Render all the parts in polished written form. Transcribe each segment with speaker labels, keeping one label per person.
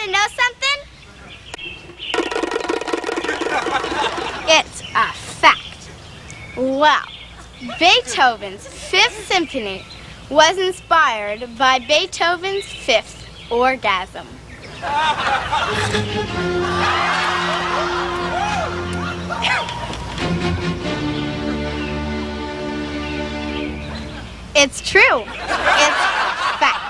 Speaker 1: Want to know something? It's a fact. Well, Beethoven's Fifth Symphony was inspired by Beethoven's fifth orgasm. It's true. It's fact.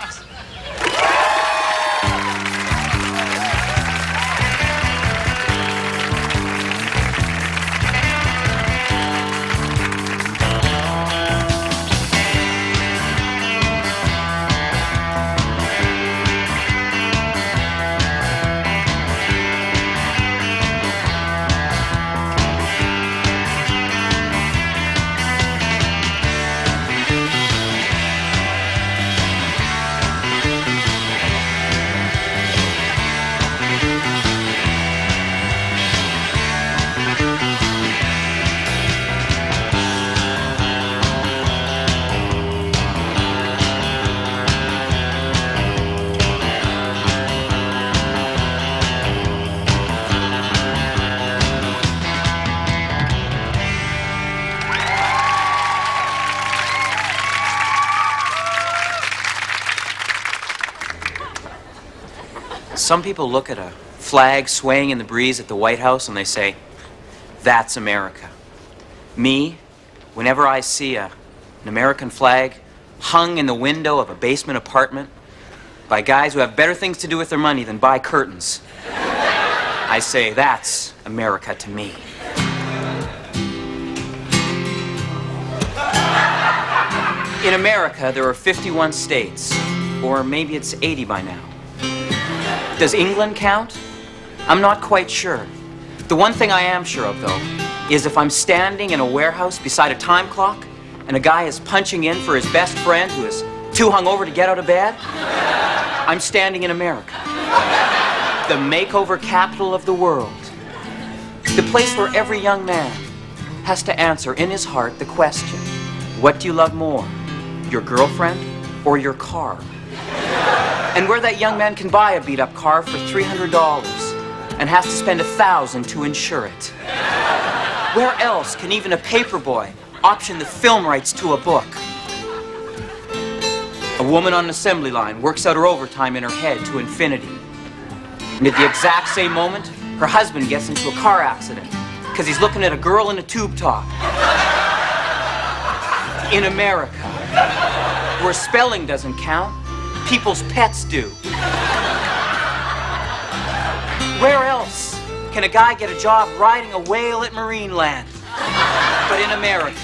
Speaker 2: Some people look at a flag swaying in the breeze at the White House and they say, that's America. Me, whenever I see an American flag hung in the window of a basement apartment by guys who have better things to do with their money than buy curtains, I say, that's America to me. In America, there are 51 states, or maybe it's 80 by now. Does England count? I'm not quite sure. The one thing I am sure of, though, is if I'm standing in a warehouse beside a time clock and a guy is punching in for his best friend who is too hungover to get out of bed, I'm standing in America, the makeover capital of the world, the place where every young man has to answer in his heart the question, what do you love more, your girlfriend or your car? And where that young man can buy a beat-up car for $300 and has to spend $1,000 to insure it. Where else can even a paperboy option the film rights to a book? A woman on an assembly line works out her overtime in her head to infinity. And at the exact same moment, her husband gets into a car accident because he's looking at a girl in a tube top. In America, where spelling doesn't count, people's pets do. Where else can a guy get a job riding a whale at Marineland? But in America.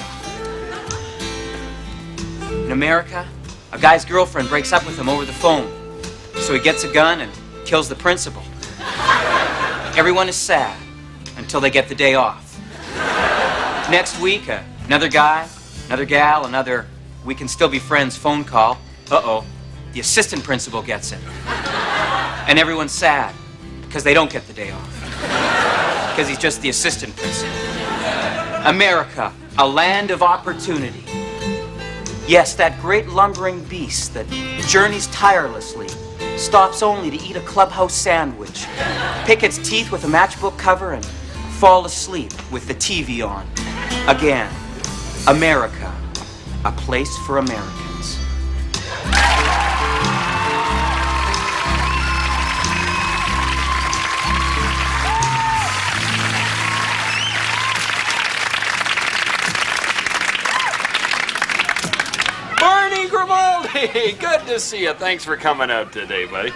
Speaker 2: In America, a guy's girlfriend breaks up with him over the phone. So he gets a gun and kills the principal. Everyone is sad until they get the day off. Next week, another guy, another gal, another we can still be friends phone call. Uh-oh. The assistant principal gets it. And everyone's sad because they don't get the day off. Because he's just the assistant principal. America, a land of opportunity. Yes, that great lumbering beast that journeys tirelessly, stops only to eat a clubhouse sandwich, pick its teeth with a matchbook cover, and fall asleep with the TV on. Again, America, a place for Americans.
Speaker 3: Hey, good to see you. Thanks for coming out today, buddy.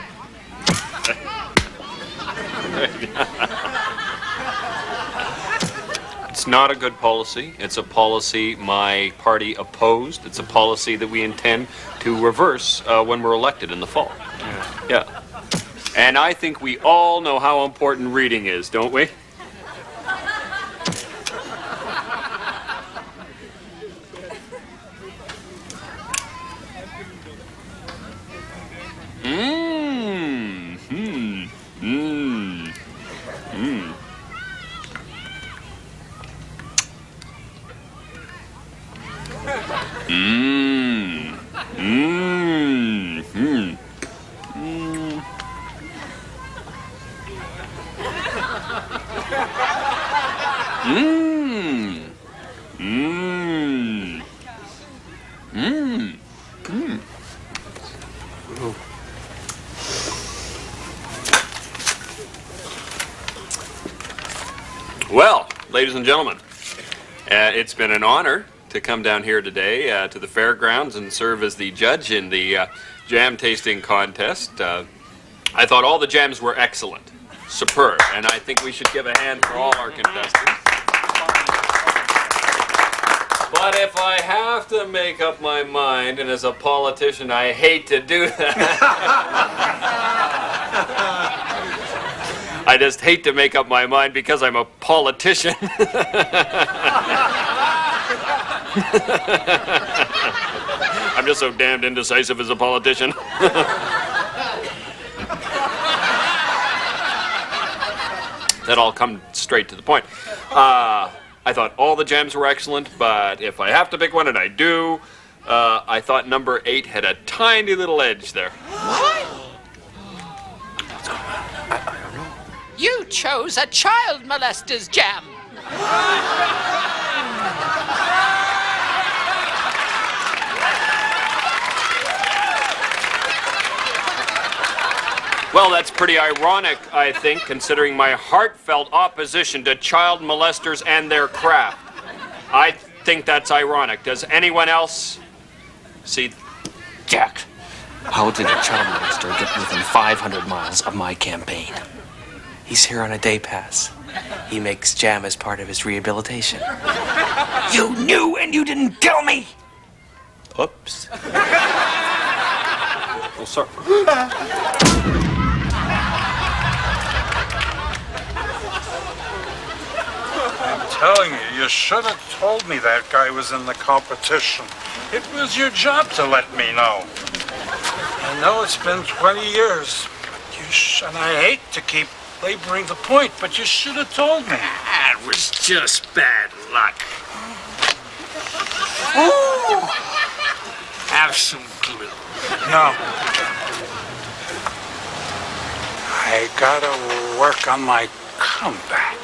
Speaker 3: It's not a good policy. It's a policy my party opposed. It's a policy that we intend to reverse when we're elected in the fall. Yeah. And I think we all know how important reading is, don't we? Mmm. Mmm. Mmm. Mmm. Well, ladies and gentlemen, it's been an honor to come down here today to the fairgrounds and serve as the judge in the jam tasting contest. I thought all the jams were excellent, superb, and I think we should give a hand for all our contestants. But if I have to make up my mind, and as a politician I hate to do that, I just hate to make up my mind because I'm a politician. I'm just so damned indecisive as a politician. That all come straight to the point. I thought all the jams were excellent, but if I have to pick one, and I do, I thought number 8 had a tiny little edge there.
Speaker 4: What? I don't know. You chose a child molester's jam.
Speaker 3: Well, that's pretty ironic, I think, considering my heartfelt opposition to child molesters and their craft. I think that's ironic. Does anyone else see?
Speaker 5: Jack, how did a child molester get within 500 miles of my campaign? He's here on a day pass. He makes jam as part of his rehabilitation. You knew and you didn't tell me! Oops.
Speaker 3: Well, sorry.
Speaker 6: Telling you, you should have told me that guy was in the competition. It was your job to let me know. I know it's been 20 years, and I hate to keep laboring the point, but you should have told me.
Speaker 5: That was just bad luck.
Speaker 6: Ooh.
Speaker 5: Have some glue.
Speaker 6: No. I gotta work on my comeback.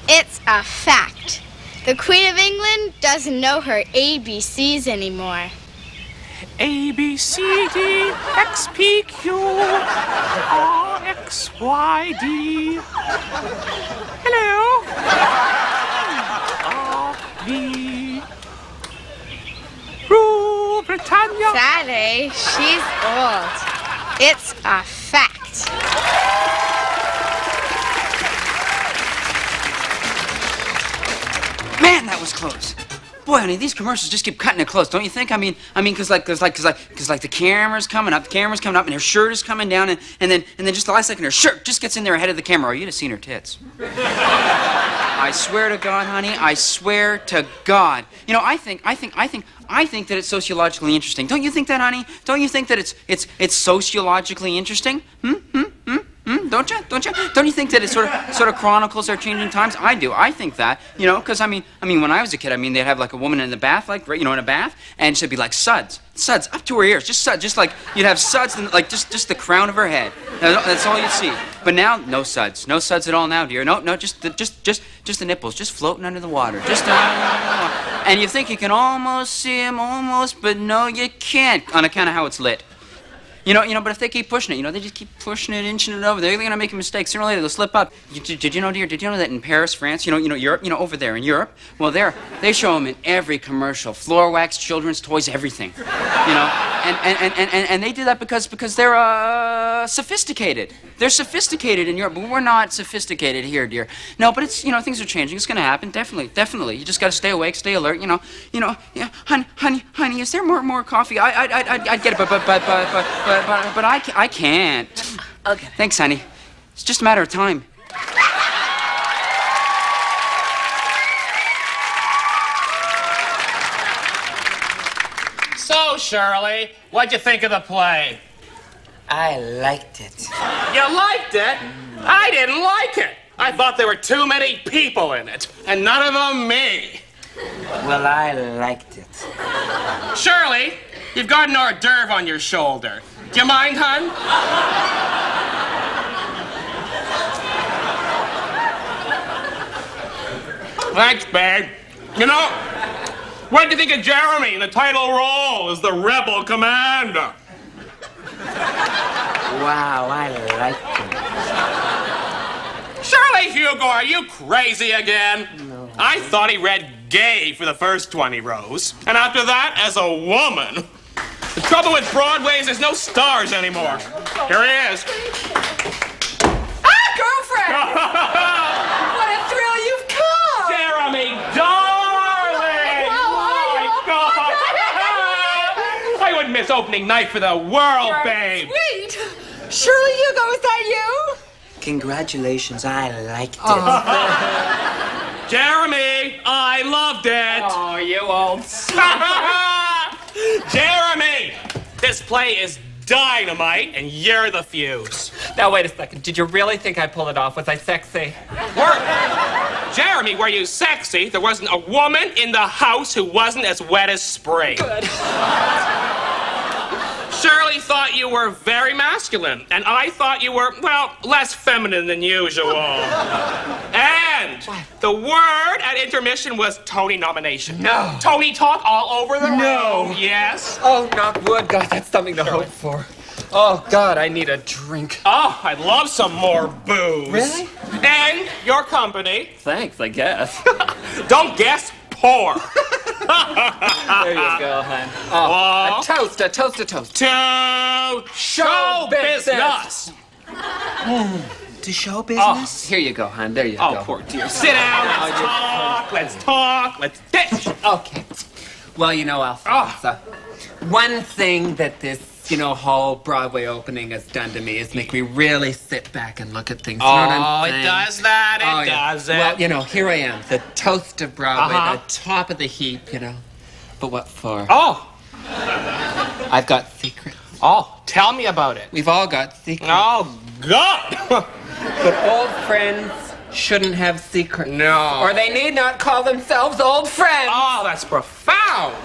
Speaker 1: It's a fact. The Queen of England doesn't know her ABCs anymore.
Speaker 5: A, B, C, D, X, P, Q, R, X, Y, D. Hello. R, V. Rule Britannia.
Speaker 1: Sadly, she's old. It's a fact.
Speaker 2: Man, that was close. Boy, honey, these commercials just keep cutting it close, don't you think? I mean, cause the camera's coming up, and her shirt is coming down, and then just the last second, her shirt just gets in there ahead of the camera, or you'd have seen her tits. I swear to God, honey, I swear to God. You know, I think that it's sociologically interesting. Don't you think that, honey? Don't you think that it's sociologically interesting? Don't you? Don't you think that it sort of chronicles our changing times? I do. I think that, you know, because I mean, when I was a kid, they'd have like a woman in the bath, like, in a bath, and she'd be like suds up to her ears, just suds, just like you'd have suds, and like just the crown of her head. That's all you'd see. But now, no suds at all now, dear. No, just the nipples, just floating under the water, and you think you can almost see them, but no, you can't on account of how it's lit. You know, but if they keep pushing it, they just keep pushing it, inching it over. They're going to make a mistake. Sooner or later, they'll slip up. Did you know, dear? Did you know that in Paris, France, Europe, over there in Europe, well, they show them in every commercial, floor wax, children's toys, everything. And they do that because they're sophisticated. They're sophisticated in Europe, but we're not sophisticated here, dear. No, but it's things are changing. It's going to happen, definitely. You just got to stay awake, stay alert. Yeah, honey, is there more coffee? I'd get it, but I can't.
Speaker 4: Okay.
Speaker 2: Thanks, honey. It's just a matter of time.
Speaker 7: So, Shirley, what'd you think of the play?
Speaker 8: I liked it.
Speaker 7: You liked it? I didn't like it. I thought there were too many people in it, and none of them me.
Speaker 2: Well, I liked it.
Speaker 7: Shirley, you've got an hors d'oeuvre on your shoulder. Do you mind, hon? Thanks, babe. You know, what do you think of Jeremy in the title role as the rebel commander?
Speaker 2: Wow, I liked it.
Speaker 7: Shirley Hugo, are you crazy again? No. I thought he read gay for the first 20 rows, and after that, as a woman. The trouble with Broadway is there's no stars anymore. Here he is.
Speaker 8: Ah, girlfriend! What a thrill you've come!
Speaker 7: Jeremy, darling! My God! I wouldn't miss opening night for the world, babe.
Speaker 8: Sweet! Shirley Hugo, is that you?
Speaker 2: Congratulations, I liked it.
Speaker 7: Jeremy, I loved it.
Speaker 5: Oh, you old
Speaker 7: Jeremy, this play is dynamite, and you're the fuse.
Speaker 5: Now, wait a second. Did you really think I pulled it off? Was I sexy?
Speaker 7: Jeremy, were you sexy? There wasn't a woman in the house who wasn't as wet as spring.
Speaker 5: Good.
Speaker 7: Shirley thought you were very masculine, and I thought you were, well, less feminine than usual. And the word at intermission was Tony nomination.
Speaker 5: No.
Speaker 7: Tony talk all over the room. Yes.
Speaker 5: Oh, knock wood. God, that's something to hope for. Oh, God, I need a drink.
Speaker 7: Oh, I'd love some more booze.
Speaker 5: Really?
Speaker 7: And your company.
Speaker 5: Thanks, I guess.
Speaker 7: Don't guess, pour.
Speaker 5: There you go, hon. Oh, a toast.
Speaker 7: To show business.
Speaker 2: To show business?
Speaker 5: Here you go, hon. There you
Speaker 7: Oh,
Speaker 5: go.
Speaker 7: poor dear. Sit down. Let's talk. Let's dish.
Speaker 5: Okay. Well, you know, Alphonse, one thing that this, whole Broadway opening has done to me is make me really sit back and look at things. You know what I'm saying?
Speaker 7: It does that. It does it.
Speaker 5: Well, here I am, the toast of Broadway, the top of the heap, But what for?
Speaker 7: Oh.
Speaker 5: I've got secrets.
Speaker 7: Oh, tell me about it.
Speaker 5: We've all got secrets.
Speaker 7: Oh, God.
Speaker 5: But old friends shouldn't have secrets.
Speaker 7: No.
Speaker 5: Or they need not call themselves old friends.
Speaker 7: Oh, that's profound.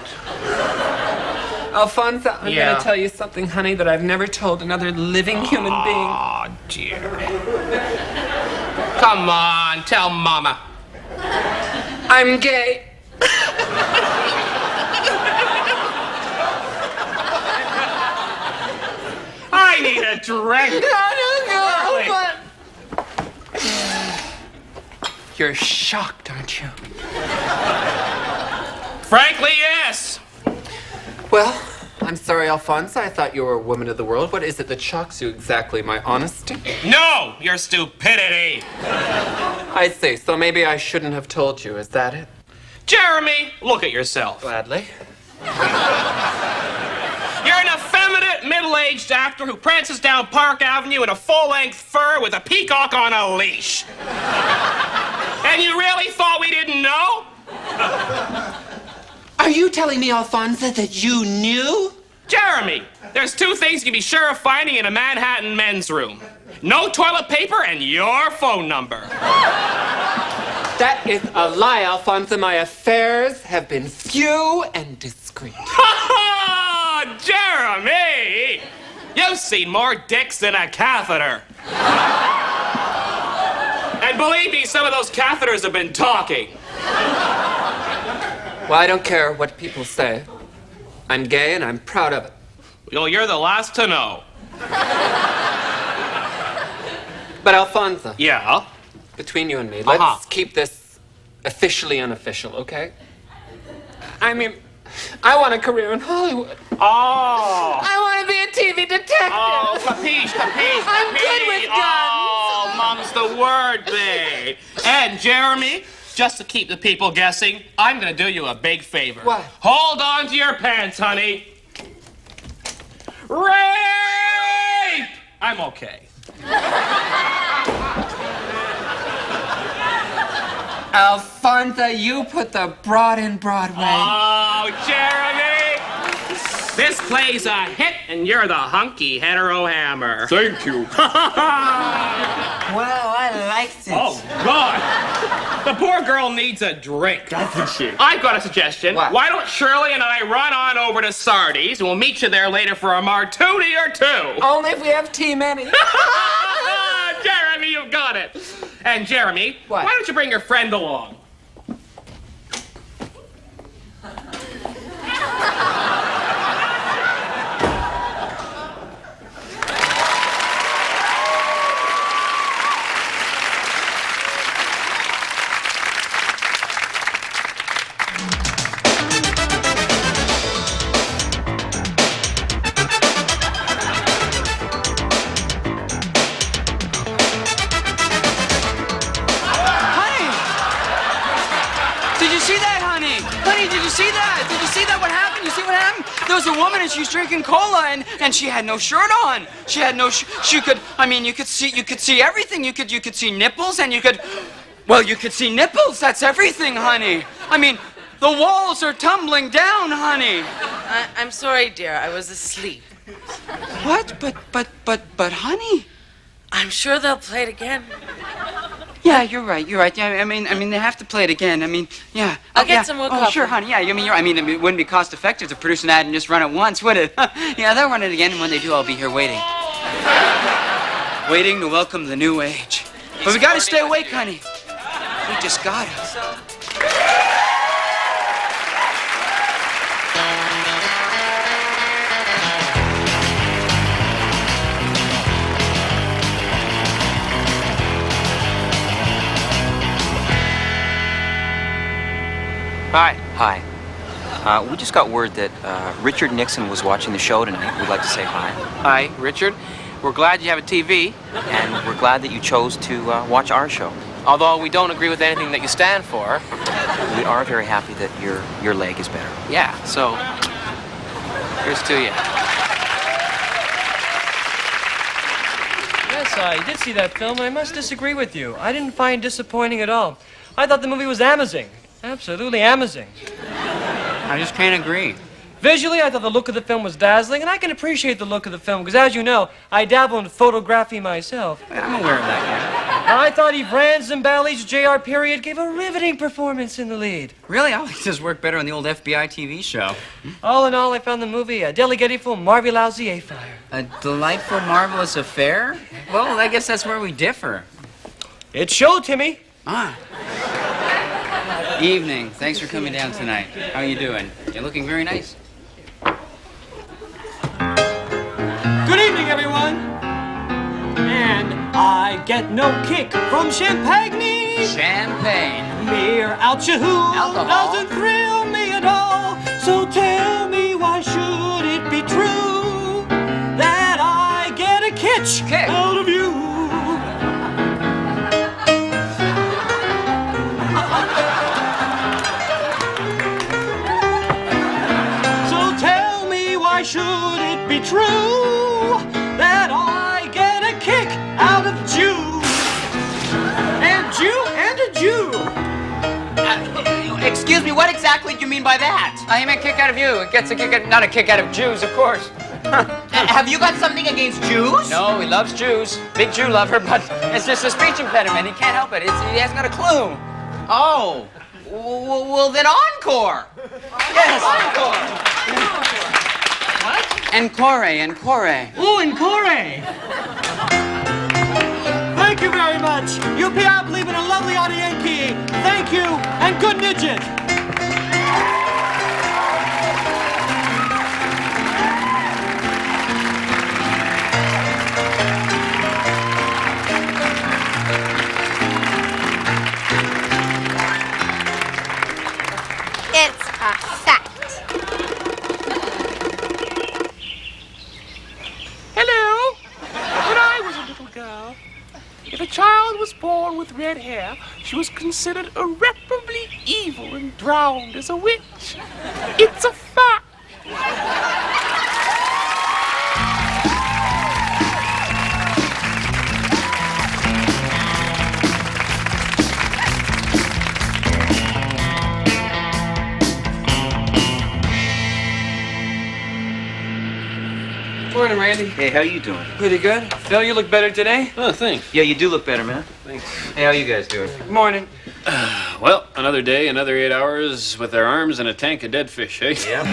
Speaker 5: Alphonse, I'm going to tell you something, honey, that I've never told another living human being.
Speaker 7: Oh, dear. Come on, tell Mama.
Speaker 5: I'm gay.
Speaker 7: I need a drink.
Speaker 5: No. You're shocked, aren't you?
Speaker 7: Frankly, yes.
Speaker 5: Well, I'm sorry, Alphonse. I thought you were a woman of the world. What is it that shocks you exactly? My honesty?
Speaker 7: No, your stupidity.
Speaker 5: I see. So maybe I shouldn't have told you. Is that it?
Speaker 7: Jeremy, look at yourself.
Speaker 5: Gladly.
Speaker 7: You're an effeminate, middle-aged actor who prances down Park Avenue in a full-length fur with a peacock on a leash. And you really thought we didn't know?
Speaker 5: Are you telling me, Alphonse, that you knew?
Speaker 7: Jeremy, there's two things you can be sure of finding in a Manhattan men's room. No toilet paper and your phone number.
Speaker 5: That is a lie, Alphonse. My affairs have been few and discreet.
Speaker 7: Jeremy! You've seen more dicks than a catheter. And believe me, some of those catheters have been talking.
Speaker 5: Well, I don't care what people say. I'm gay and I'm proud of it.
Speaker 7: Well, you're the last to know.
Speaker 5: But Alphonse,
Speaker 7: Yeah?
Speaker 5: between you and me, let's keep this officially unofficial, okay? I mean, I want a career in Hollywood.
Speaker 7: Oh.
Speaker 5: I want to be a TV detective.
Speaker 7: Oh, capiche.
Speaker 5: I'm good with guns.
Speaker 7: Oh, mom's the word, babe. And Jeremy, just to keep the people guessing, I'm gonna do you a big favor.
Speaker 5: What?
Speaker 7: Hold on to your pants, honey. Rape! I'm okay.
Speaker 5: Alphonse, you put the broad in Broadway.
Speaker 7: Oh, Jeremy! This play's a hit, and you're the hunky hetero hammer.
Speaker 3: Thank you.
Speaker 2: Well, I
Speaker 9: I liked it.
Speaker 7: Oh, God. The poor girl needs a drink.
Speaker 5: Doesn't she?
Speaker 7: I've got a suggestion.
Speaker 5: What?
Speaker 7: Why don't Shirley and I run on over to Sardi's, and we'll meet you there later for a martini or two.
Speaker 8: Only if we have tea, Manny.
Speaker 7: Jeremy, you've got it. And Jeremy,
Speaker 8: What?
Speaker 7: why don't you bring your friend along?
Speaker 2: There was a woman and she was drinking cola and she had no shirt on. She had no she could, I mean, you could see everything. You could see nipples and you could see nipples. That's everything, honey. I mean, the walls are tumbling down, honey.
Speaker 9: I'm sorry, dear. I was asleep.
Speaker 2: What? But honey.
Speaker 9: I'm sure they'll play it again.
Speaker 2: Yeah, you're right. Yeah, I mean, they have to play it again. I mean, yeah.
Speaker 9: I'll get some more coffee.
Speaker 2: Oh, sure, honey. Yeah, I mean, it wouldn't be cost effective to produce an ad and just run it once, would it? Yeah, they'll run it again, and when they do, I'll be here waiting. Waiting to welcome the new age. But we gotta stay awake, honey. We just gotta.
Speaker 5: Hi.
Speaker 2: Hi. We just got word that Richard Nixon was watching the show tonight. We'd like to say hi.
Speaker 5: Hi, Richard. We're glad you have a TV,
Speaker 2: And we're glad that you chose to watch our show.
Speaker 5: although we don't agree with anything that you stand for.
Speaker 2: We are very happy that your leg is better.
Speaker 5: Yeah, so here's to you.
Speaker 10: Yes, I did see that film, and I must disagree with you. I didn't find it disappointing at all. I thought the movie was amazing. Absolutely amazing.
Speaker 2: I just can't agree.
Speaker 10: Visually, I thought the look of the film was dazzling, and I can appreciate the look of the film, because as you know, I dabble in photography myself.
Speaker 2: I'm aware of that,
Speaker 10: I thought Yves Zimballi's J.R. Period gave a riveting performance in the lead.
Speaker 2: Really? I like his work better on the old FBI TV show.
Speaker 10: All in all, I found the movie a delightful, marvelous affair.
Speaker 2: A delightful, marvelous affair? Well, I guess that's where we differ.
Speaker 10: It showed, Timmy.
Speaker 2: Ah. Evening. Thanks for coming down tonight. How are you doing? You're looking very nice.
Speaker 10: Good evening, everyone. And I get no kick from champagne.
Speaker 2: Champagne.
Speaker 10: Mere alcohol
Speaker 2: Alcohol.
Speaker 10: doesn't thrill me at all. So tell me, why should it be true that I get a kick out of you? So tell me, why should it be true that I get a kick out of Jew? And a Jew.
Speaker 2: Excuse me, what exactly do you mean by that? I meant kick out of you. It gets a kick out, not a kick out of Jews, of course. Have you got something against Jews? No, he loves Jews. Big Jew lover, but it's just a speech impediment. He can't help it. He hasn't got a clue. Oh. Well, then encore. Yes, encore. What? Encore.
Speaker 10: Oh, encore. Thank you very much. You I believe in a lovely audienki. Thank you, and good midget.
Speaker 1: It's a fact.
Speaker 7: Hello. When I was a little girl, if a child was born with red hair, she was considered irreparably evil and drowned as a witch. It's a fact.
Speaker 10: Morning,
Speaker 5: Randy.
Speaker 2: Hey, how you doing?
Speaker 5: Pretty good. Phil, you look better today.
Speaker 3: Oh, thanks.
Speaker 2: Yeah, you do look better, man.
Speaker 3: Thanks.
Speaker 2: Hey, how you guys doing?
Speaker 5: Good morning.
Speaker 3: Well, another day, another 8 hours with our arms and a tank of dead fish, eh?
Speaker 2: Yeah.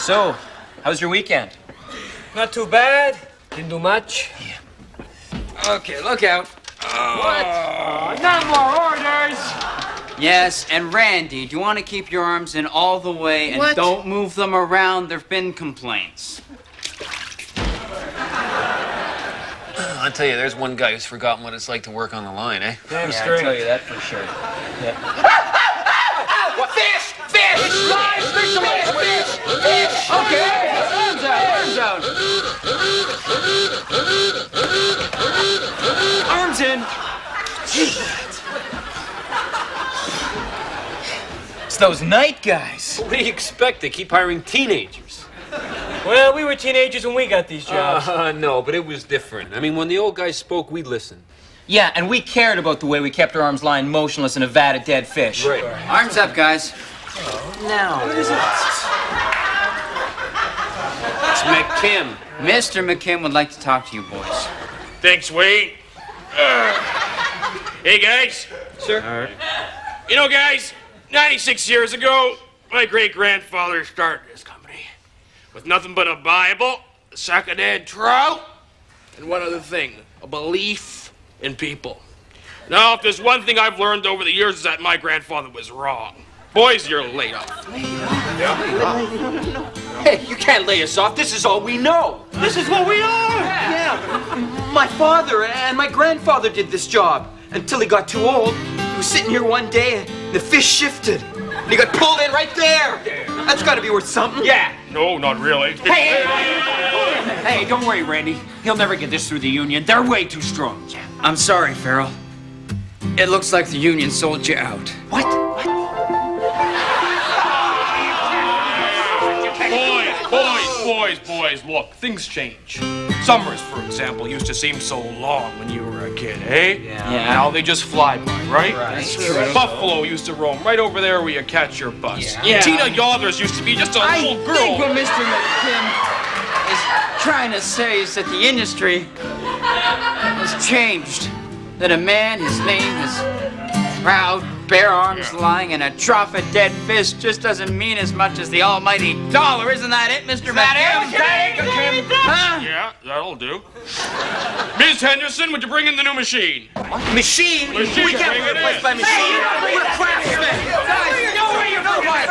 Speaker 2: So, how's your weekend?
Speaker 5: Not too bad. Didn't do much. Okay, look out.
Speaker 10: Not more orders.
Speaker 2: Yes, and Randy, do you want to keep your arms in all the way and
Speaker 4: What?
Speaker 2: don't move them around? There've been complaints.
Speaker 3: I'll tell you, there's one guy who's forgotten what it's like to work on the line, eh?
Speaker 5: Damn
Speaker 2: Yeah,
Speaker 5: straight.
Speaker 2: I tell you that for sure.
Speaker 10: Fish! Fish! Live fish! Fish! Fish!
Speaker 2: Okay, arms out, arms out. Arms in. It's those night guys.
Speaker 3: What do you expect? They keep hiring teenagers.
Speaker 5: Well, we were teenagers when we got these jobs.
Speaker 3: No, but it was different. I mean, when the old guy spoke, we listened.
Speaker 2: Yeah, and we cared about the way we kept our arms lying motionless in a vat of dead fish.
Speaker 3: Right.
Speaker 2: Arms up, guys. Now.
Speaker 3: It's McKim.
Speaker 2: Mr. McKim would like to talk to you boys.
Speaker 7: Thanks, Wade. Hey, guys.
Speaker 3: Sure.
Speaker 7: All right. You know, guys, 96 years ago, my great-grandfather started this company with nothing but a Bible, a sack of dead trout, and one other thing, a belief in people. Now, if there's one thing I've learned over the years is that my grandfather was wrong. Boys, you're laid off.
Speaker 2: Hey, you can't lay us off. This is all we know.
Speaker 10: This is what we are.
Speaker 2: Yeah. My father and my grandfather did this job until he got too old. He was sitting here one day and the fish shifted. And he got pulled in right there. That's got to be worth something.
Speaker 7: Yeah. No, not really.
Speaker 10: Hey, don't worry, Randy. He'll never get this through the union. They're way too strong.
Speaker 2: I'm sorry, Farrell. It looks like the union sold you out.
Speaker 10: What?
Speaker 7: Boys, look, things change. Summers, for example, used to seem so long when you were a kid, eh?
Speaker 2: Yeah.
Speaker 7: Now they just fly by, right?
Speaker 2: That's true.
Speaker 7: Buffalo used to roam right over there where you catch your bus.
Speaker 2: Yeah.
Speaker 7: Tina Yothers used to be just a little
Speaker 2: I think
Speaker 7: girl.
Speaker 2: what Mr. McKim is trying to say is that the industry has changed. That a man, his name is proud, bare arms lying in a trough of dead fish just doesn't mean as much as the almighty dollar. Isn't that it, Mr. McKim? Huh?
Speaker 7: Yeah, that'll do. Miss Henderson, would you bring in the new machine?
Speaker 2: Machine?
Speaker 7: Machine,
Speaker 2: We can't
Speaker 7: bring
Speaker 2: be
Speaker 7: it
Speaker 2: replaced
Speaker 7: in.
Speaker 2: by machine. We're craftsmen. Guys, no, quiet.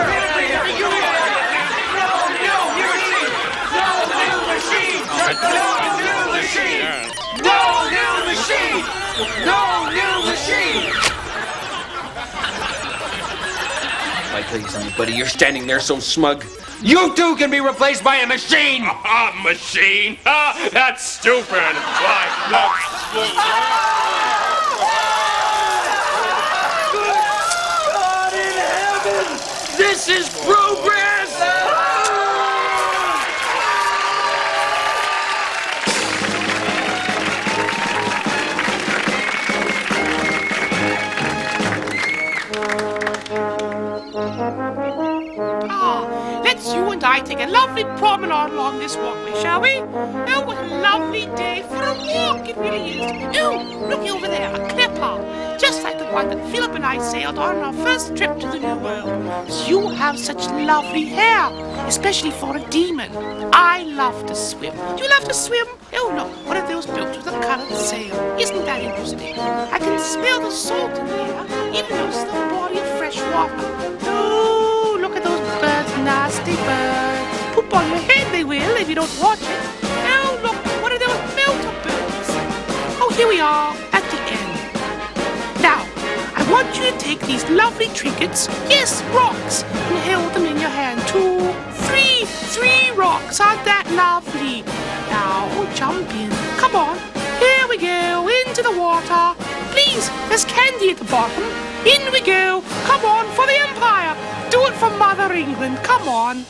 Speaker 10: I tell you something, buddy, you're standing there so smug. You too can be replaced by a machine!
Speaker 7: Machine? That's stupid. Why, that's stupid.
Speaker 10: God in heaven! This is progress!
Speaker 4: Let's you and I take a lovely promenade along this walkway, shall we? Oh, what a lovely day for a walk it really is. Oh, look over there, a clipper. Just like the one that Philip and I sailed on our first trip to the New World. You have such lovely hair, especially for a demon. I love to swim. Do you love to swim? Oh, look, one of those boats with a colored sail. Isn't that interesting? I can smell the salt in the air, even though it's the body of fresh water. Oh, look at those birds, nasty birds. Poop on your head they will if you don't watch it. Oh, look, what are those melter birds? Oh, here we are at the end. Now, I want you to take these lovely trinkets, yes, rocks, and hold them in your hand. 2, 3, 3 rocks. Aren't that lovely? Now, jump in. Come on. Here we go, into the water. Please, there's candy at the bottom. In we go. Come on, for the Empire. Do it for Mother England. Come on.